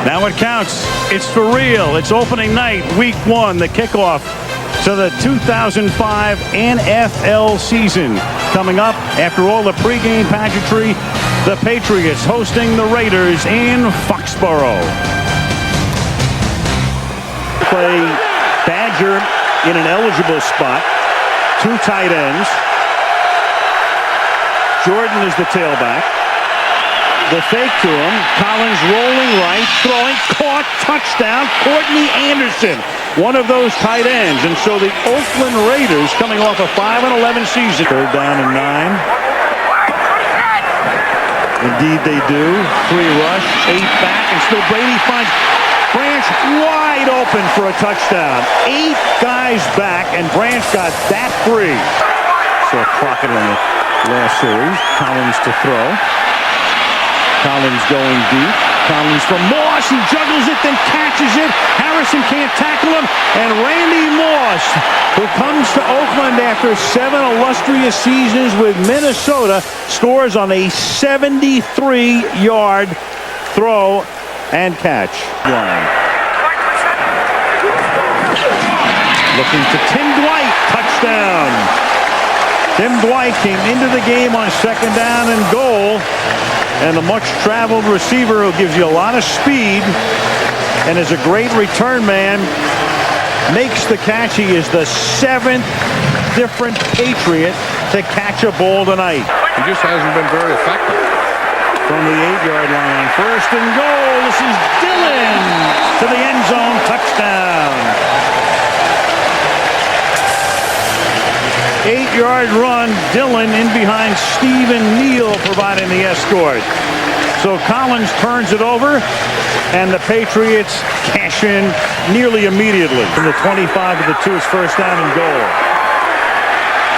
Now it counts. It's for real. It's opening night, week 1, the kickoff to the 2005 NFL season. Coming up after all the pregame pageantry, the Patriots hosting the Raiders in Foxborough. Play Badger in an eligible spot. 2 tight ends. Jordan is the tailback. The fake to him. Collins rolling right, throwing, caught, touchdown. Courtney Anderson, one of those tight ends. And so the Oakland Raiders, coming off a 5-11 season. 3rd down and 9. Indeed they do. 3 rush, 8 back, and still Brady finds Branch wide open for a touchdown. 8 guys back, and Branch got that free. So Crockett in the last series. Collins to throw. Collins going deep. Collins from Moss. He juggles it, then catches it. Harrison can't tackle him. And Randy Moss, who comes to Oakland after 7 illustrious seasons with Minnesota, scores on a 73-yard throw and catch. Looking to Tim Dwight. Touchdown. Tim Dwight came into the game on 2nd down and goal. And the much-traveled receiver who gives you a lot of speed and is a great return man makes the catch. He is the 7th different Patriot to catch a ball tonight. He just hasn't been very effective. From the 8-yard line, 1st and goal. This is Dillon to the end zone. Touchdown. 8-yard run. Dillon in behind Stephen Neal providing the escort. So Collins turns it over, and the Patriots cash in nearly immediately. From the 25 to the 2, it's 1st down and goal.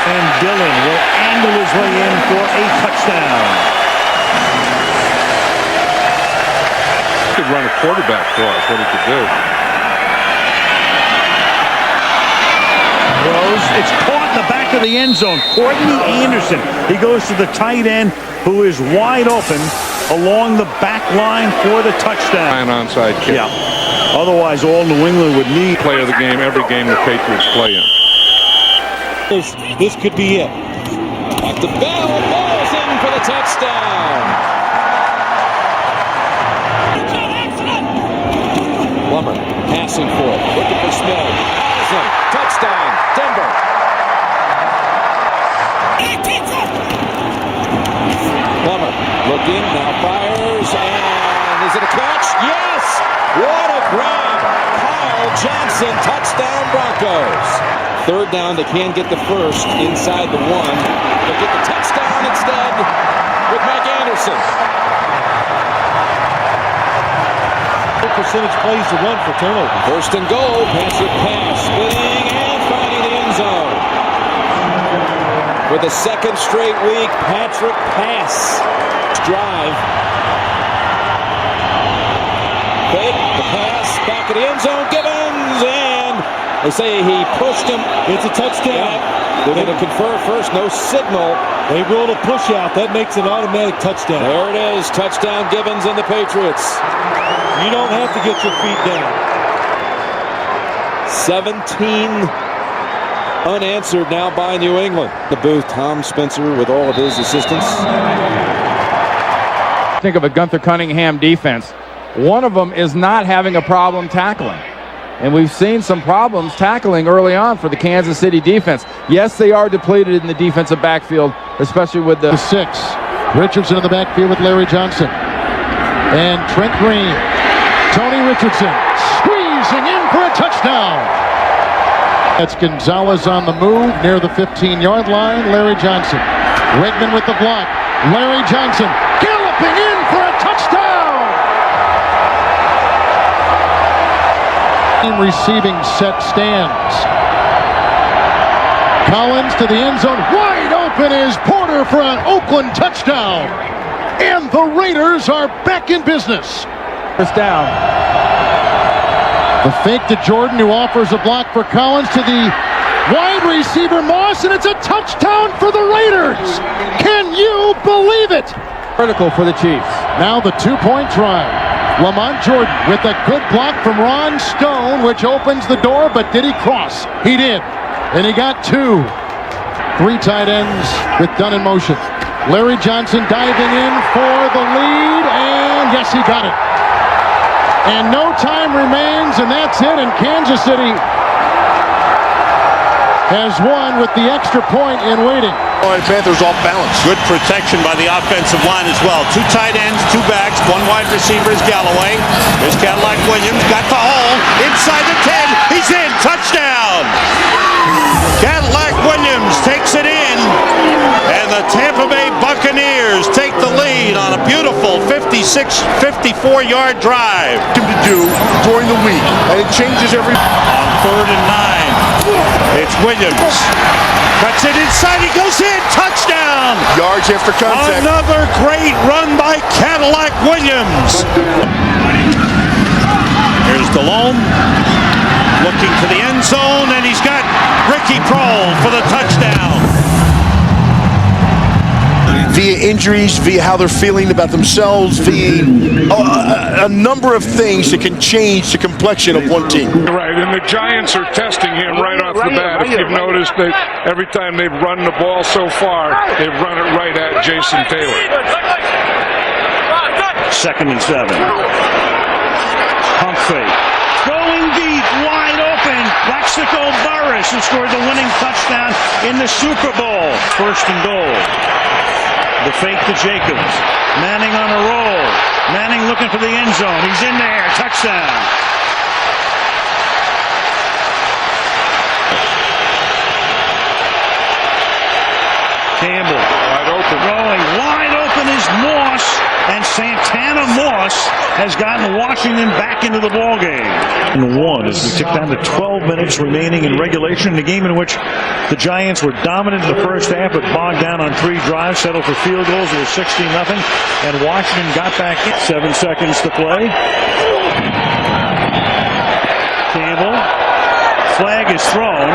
And Dillon will angle his way in for a touchdown. He could run a quarterback for us, what he could do. It's caught in the back of the end zone. Courtney Anderson. He goes to the tight end, who is wide open along the back line for the touchdown. An onside kick. Yeah. Otherwise, all New England would need. Play of the game, every game the Patriots play in. This could be it. Back to Bell. Ball's in for the touchdown. Plummer passing for it. Looking for Smith. Touchdown, Denver. Plummer looking, now fires, and is it a catch? Yes! What a grab! Kyle Johnson, touchdown Broncos. 3rd down, they can get the 1st inside the 1. They'll get the touchdown instead with Mike Anderson. Percentage plays to run for turnover. 1st and goal, Patrick pass, spinning and finding the end zone. For the 2nd straight week, Patrick pass. Drive. Fake, the pass, back of the end zone, Gibbons, and they say he pushed him. It's a touchdown. Yeah. They're going to confer first, no signal. They ruled a push out. That makes an automatic touchdown. There it is, touchdown Gibbons and the Patriots. You don't have to get your feet down. 17 unanswered now by New England. The booth, Tom Spencer with all of his assistants. Think of a Gunther Cunningham defense. One of them is not having a problem tackling. And we've seen some problems tackling early on for the Kansas City defense. Yes, they are depleted in the defensive backfield, especially with the 6. Richardson in the backfield with Larry Johnson. And Trent Green. Tony Richardson squeezing in for a touchdown. That's Gonzalez on the move near the 15-yard line. Larry Johnson. Redmond with the block. Larry Johnson galloping in for a touchdown. Receiving set stands. Collins to the end zone. Wide open is Porter for an Oakland touchdown. And the Raiders are back in business. 1st down. The fake to Jordan, who offers a block for Collins, to the wide receiver Moss, and it's a touchdown for the Raiders. Can you believe it? Critical for the Chiefs. Now the 2-point try. Lamont Jordan with a good block from Ron Stone, which opens the door, but did he cross? He did. And he got two. Three tight ends with Dunn in motion. Larry Johnson diving in for the lead, and yes, he got it. And no time remains, and that's it, and Kansas City has won with the extra point in waiting. Panthers off balance. Good protection by the offensive line as well. Two tight ends, two backs, one wide receiver is Galloway. There's Cadillac Williams, got the hole, inside the 10, he's in, touchdown! Cadillac Williams takes it in, and the Tampa Bay Buccaneers take the lead on a beautiful 54-yard drive. To do during the week, and it changes every. On 3rd and 9, it's Williams. Cuts it inside, he goes in, touchdown! Yards after contact. Another great run by Cadillac Williams. Here's DeLone, looking to the end zone, and he's got Ricky Prohl for the touchdown. Via injuries, via how they're feeling about themselves, via a number of things that can change the complexion of one team. Right, and the Giants are testing him right off the bat. If you've noticed that every time they've run the ball so far, they've run it right at Jason Taylor. 2nd and 7. Pump fake. Going deep, wide open. Plaxico Burress, who scored the winning touchdown in the Super Bowl. 1st and goal. The fake to Jacobs. Manning on a roll. Manning looking for the end zone. He's in there. Touchdown. Campbell. Wide open. Rolling. Wide open is Moss. And Santana Moss has gotten Washington back into the ballgame. And 1 as we tick down to 12 minutes remaining in regulation in a game in which the Giants were dominant in the first half but bogged down on 3 drives, settled for field goals. It was 16-0, and Washington got back in. 7 seconds to play. Campbell. Flag is thrown,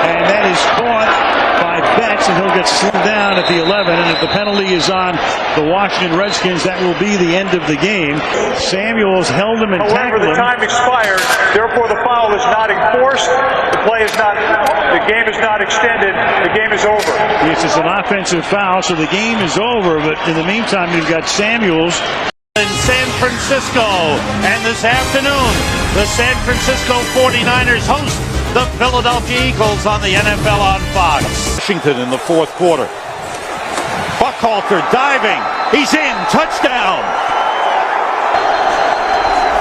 and that is caught by Betts, and he'll get slowed down at the 11, and if the penalty is on the Washington Redskins, that will be the end of the game. Samuels held him and tackled him. However, the time expired, therefore the foul is not enforced, the game is not extended, the game is over. Yes, it's an offensive foul, so the game is over, but in the meantime, you've got Samuels. In San Francisco, and this afternoon, the San Francisco 49ers host the Philadelphia Eagles on the NFL on Fox. Washington in the 4th quarter. Buckhalter diving. He's in. Touchdown.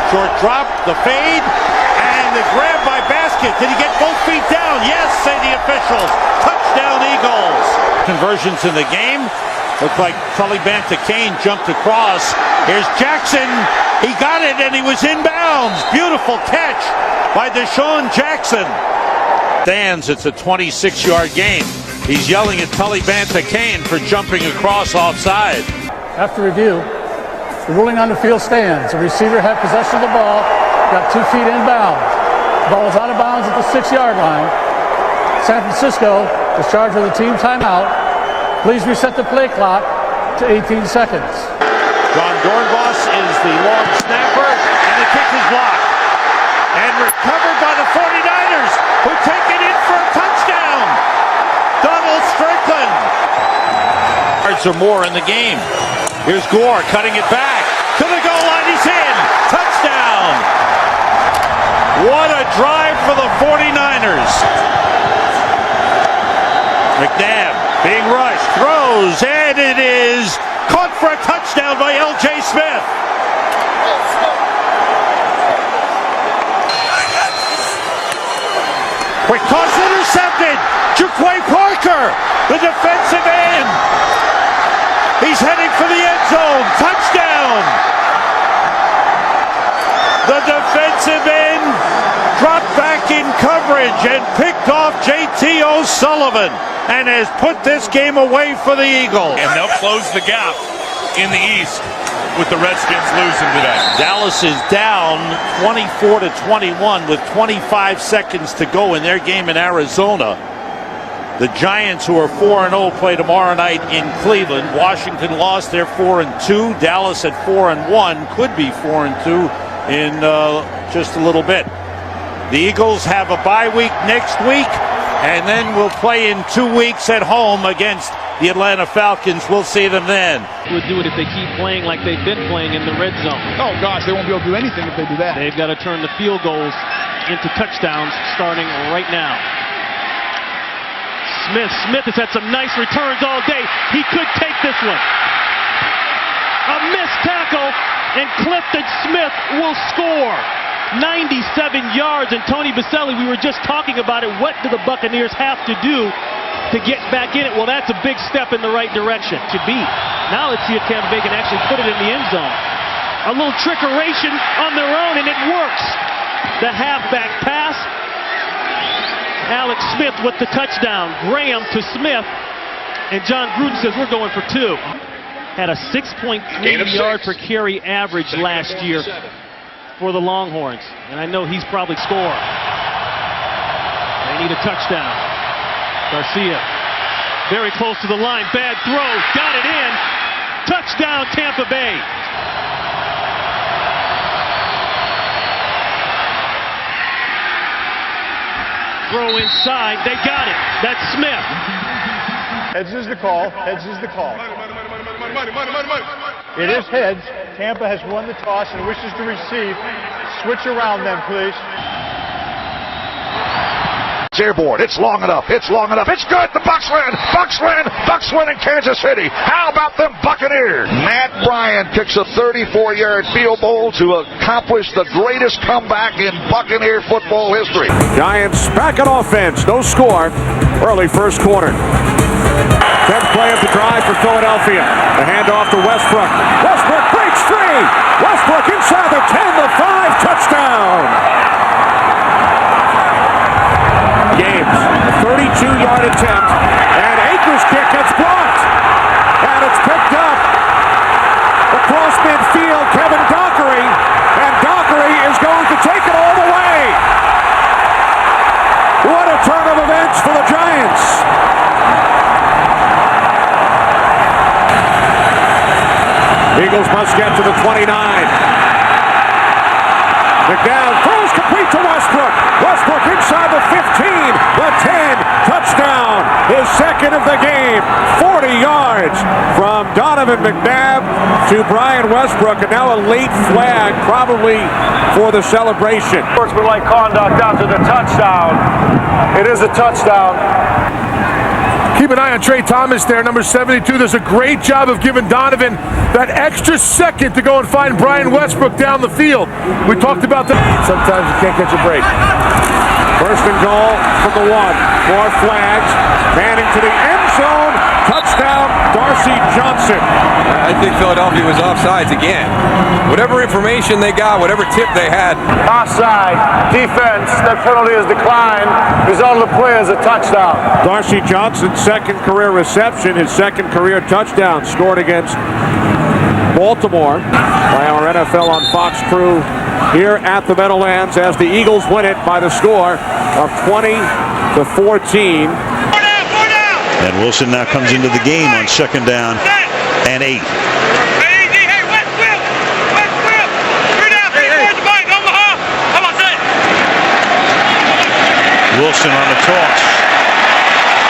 Short drop. The fade. And the grab by Basket. Did he get both feet down? Yes, say the officials. Touchdown Eagles. Conversions in the game. Looked like Tully Banta-Cain jumped across. Here's Jackson. He got it and he was inbounds. Beautiful catch by Deshaun Jackson. Stands, it's a 26-yard game. He's yelling at Tully Banta-Cain for jumping across offside. After review, the ruling on the field stands. The receiver had possession of the ball, got 2 feet inbounds. The ball was out of bounds at the 6-yard line. San Francisco is charged with a team timeout. Please reset the play clock to 18 seconds. John Dornbos is the long snapper, and the kick is blocked. And recovered by the 49ers, who take it in for a touchdown. Donald Strickland. Yards or more in the game. Here's Gore cutting it back. To the goal line, he's in. Touchdown. What a drive for the 49ers. McNabb being rushed, throws, and it is caught for a touchdown by L.J. Smith. Quick toss intercepted. Jaquay Parker, the defensive end. He's heading for the end zone. Touchdown. The defensive end dropped back in coverage and picked off J.T. O'Sullivan and has put this game away for the Eagles. And they'll close the gap in the East with the Redskins losing today. Dallas is down 24-21 with 25 seconds to go in their game in Arizona. The Giants, who are 4-0, play tomorrow night in Cleveland. Washington lost, they're 4-2. Dallas at 4-1, could be 4-2 in just a little bit. The Eagles have a bye week next week, and then we'll play in 2 weeks at home against the Atlanta Falcons. We'll see them then. Would do it if they keep playing like they've been playing in the red zone. Oh, gosh, they won't be able to do anything if they do that. They've got to turn the field goals into touchdowns starting right now. Smith has had some nice returns all day. He could take this one. A missed tackle, and Clifton Smith will score. 97 yards, and Tony Baselli, we were just talking about it. What do the Buccaneers have to do to get back in it? Well, that's a big step in the right direction. To be. Now let's see if Tampa Bay can actually put it in the end zone. A little trickeration on their own, and it works. The halfback pass. Alex Smith with the touchdown. Graham to Smith. And John Gruden says we're going for 2. Had a 6.3 yard per carry average last year for the Longhorns. And I know he's probably scored. They need a touchdown. Garcia very close to the line. Bad throw. Got it in. Touchdown Tampa Bay. Throw inside. They got it. That's Smith. Heads is the call. Heads is the call. It is heads. Tampa has won the toss and wishes to receive. Switch around then, please. It's airborne. It's long enough. It's long enough. It's good. The Bucs win. Bucs win. Bucs win in Kansas City. How about them Buccaneers? Matt Bryant kicks a 34-yard field goal to accomplish the greatest comeback in Buccaneer football history. Giants back on offense. No score. Early first quarter. 10th play of the drive for Philadelphia. The handoff to Westbrook. Westbrook breaks free. Westbrook inside the 10, the 5, touchdown. Games, a 32-yard attempt, and Akers' kick gets blocked, and it's picked up across midfield. Kevin Dockery, and Dockery is going to take it all the way. What a turn of events for the Giants. Eagles must get to the 29. McNabb throws complete to Westbrook. Westbrook inside the 15, the 10, touchdown. His second of the game. 40 yards from Donovan McNabb to Brian Westbrook, and now a late flag probably for the celebration. Sportsmanlike conduct after the touchdown. It is a touchdown. Keep an eye on Trey Thomas there, number 72. Does a great job of giving Donovan that extra second to go and find Brian Westbrook down the field. We talked about that. Sometimes you can't catch a break. First and goal from the 1. More flags. Manning to the end zone. Touchdown, Darcy Johnson. I think Philadelphia was offsides again. Whatever information they got, whatever tip they had. Offside. Defense. That penalty is declined. Result of the play is a touchdown. Darcy Johnson's second career reception, his second career touchdown, scored against Baltimore by our NFL on Fox crew here at the Meadowlands as the Eagles win it by the score of 20-14. And Wilson now comes into the game on 2nd down and 8. Wilson on the toss.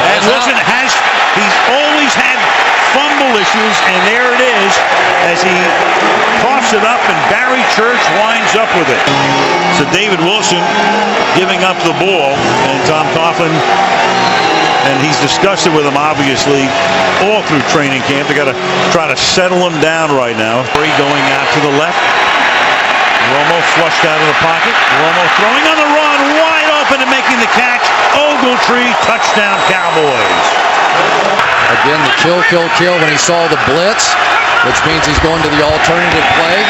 And Wilson he's always had fumble issues, and there it is as he coughs it up, and Barry Church winds up with it. So David Wilson giving up the ball, and Tom Coughlin, and he's discussed it with him obviously all through training camp. They got to try to settle him down right now. Going out to the left. Romo flushed out of the pocket. Romo throwing on the run, wide open and making the catch. Ogletree, touchdown Cowboys. Again, the kill when he saw the blitz, which means he's going to the alternative play.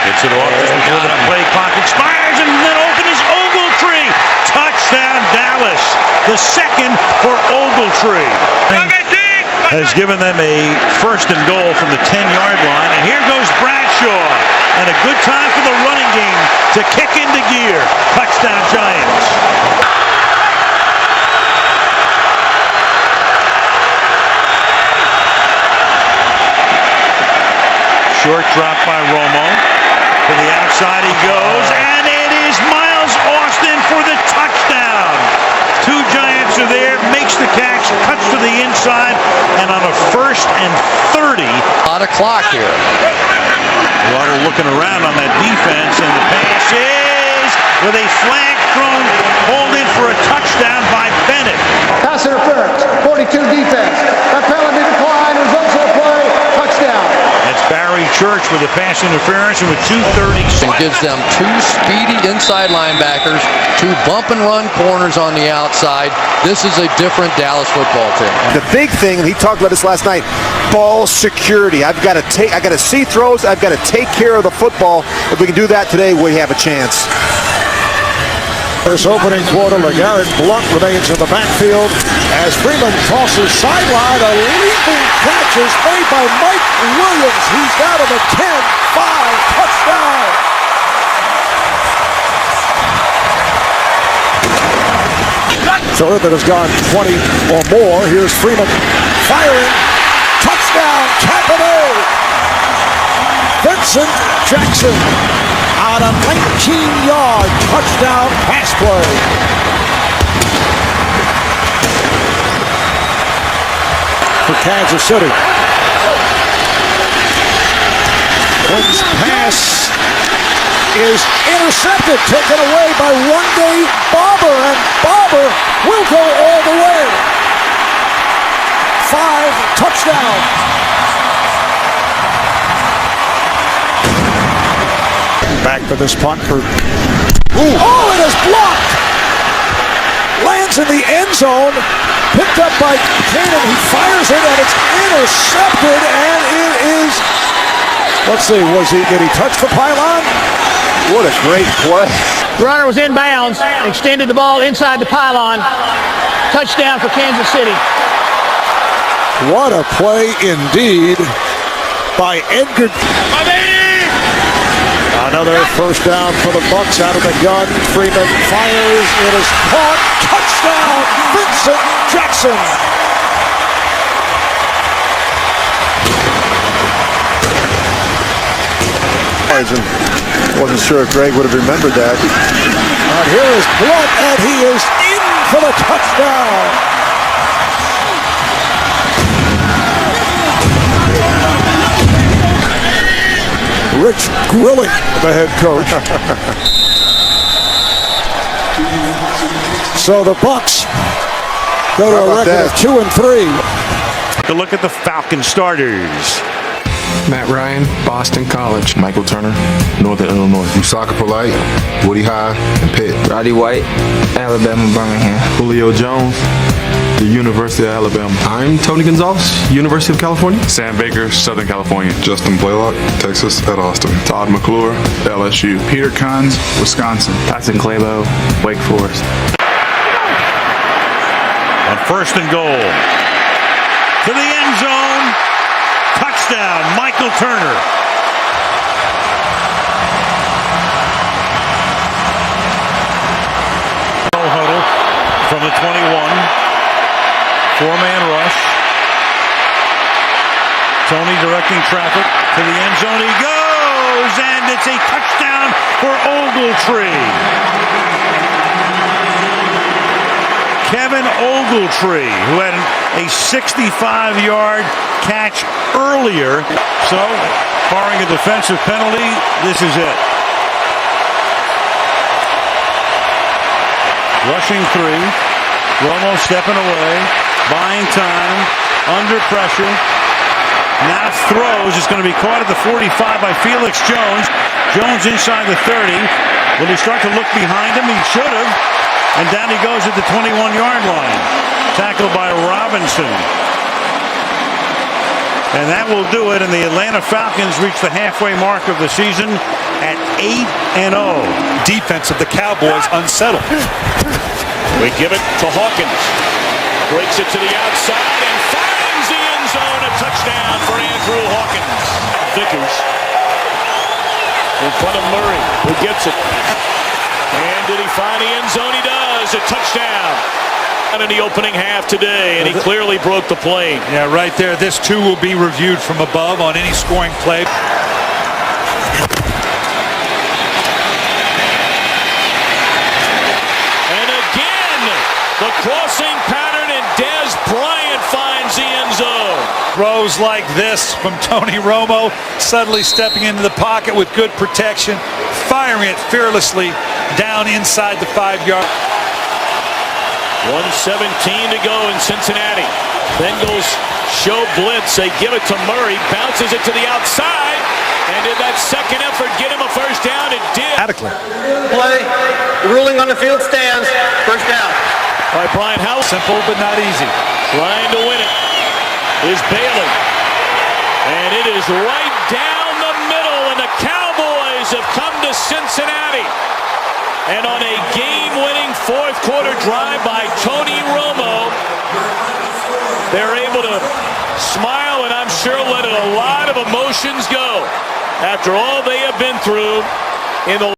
Gets it off before the play clock expires, and then open is Ogletree. Touchdown Dallas. The second for Ogletree. Has given them a first and goal from the 10-yard line, and here goes Bradshaw. And a good time for the running game to kick into gear. Touchdown Giants. Short drop by Romo. To the outside he goes, and it is Miles Austin for the touchdown. Two Giants are there, makes the catch, cuts to the inside, and on a 1st and 30. A lot of clock here. Water looking around on that defense, and the pass is with a flag thrown, pulled in for a touchdown by Bennett. Pass interference, 42 defense. That penalty decline, results of the play, touchdown. That's Barry Church with a pass interference, and with 2:30. And gives them two speedy inside linebackers, two bump and run corners on the outside. This is a different Dallas football team. The big thing, and he talked about this last night, ball security. I got to see throws. I've got to take care of the football. If we can do that today, we have a chance. This opening quarter, LeGarrette Blount remains in the backfield as Freeman tosses sideline. A leaping catch is made by Mike Williams. He's down to the 10-5 touchdown. So that has gone 20 or more. Here's Freeman firing. Touchdown, Tampa. Vincent Jackson on a 19-yard touchdown pass play. For Kansas City. Quinn's pass is intercepted, taken away by one-day Barber, and Barber will go all the way. 5 touchdowns. Back for this punt for... Oh, it is blocked! Lands in the end zone. Picked up by Cannon. He fires it, and it's intercepted, and it is... Let's see, did he touch the pylon? What a great play. The runner was inbounds, extended the ball inside the pylon. Touchdown for Kansas City. What a play indeed by Edgar. Another first down for the Bucs out of the gun. Freeman fires. It is caught. Touchdown, Vincent Jackson. Wasn't sure if Greg would have remembered that. And here is Blount, and he is in for the touchdown. Rich Grilling, the head coach. So the Bucs go to a record of 2-3. Take a look at the Falcon starters. Matt Ryan, Boston College. Michael Turner, Northern Illinois. Usaka Polite, Woody High, and Pitt. Roddy White, Alabama Birmingham. Julio Jones, the University of Alabama. I'm Tony Gonzalez, University of California. Sam Baker, Southern California. Justin Blaylock, Texas at Austin. Todd McClure, LSU. Peter Kunz, Wisconsin. Tyson Clabo, Wake Forest. On 1st and goal. To the end zone. Touchdown, Michael Turner. Huddle from the 21. 4-man rush. Tony directing traffic to the end zone. He goes, and it's a touchdown for Ogletree. Kevin Ogletree, who had a 65-yard catch earlier. So, barring a defensive penalty, this is it. Rushing 3. Romo stepping away, buying time, under pressure. Now throws. It's going to be caught at the 45 by Felix Jones. Jones inside the 30. Will he start to look behind him? He should have. And down he goes at the 21-yard line. Tackled by Robinson. And that will do it. And the Atlanta Falcons reach the halfway mark of the season at 8-0. Defense of the Cowboys unsettled. We give it to Hawkins. Breaks it to the outside and finds the end zone. A touchdown for Andrew Hawkins. Vickers in front of Murray, who gets it. And did he find the end zone? He does. A touchdown. In the opening half today, and he clearly broke the plane. Yeah, right there. This too will be reviewed from above on any scoring play. The crossing pattern, and Dez Bryant finds the end zone. Throws like this from Tony Romo, suddenly stepping into the pocket with good protection, firing it fearlessly down inside the 5-yard. 1:17 to go in Cincinnati. Bengals show blitz. They give it to Murray, bounces it to the outside, and did that second effort get him a first down? It did. Play. Ruling on the field stands. First down. All right, Brian House. Simple but not easy. Trying to win it is Bailey. And it is right down the middle, and the Cowboys have come to Cincinnati. And on a game-winning fourth-quarter drive by Tony Romo, they're able to smile and I'm sure let a lot of emotions go after all they have been through in the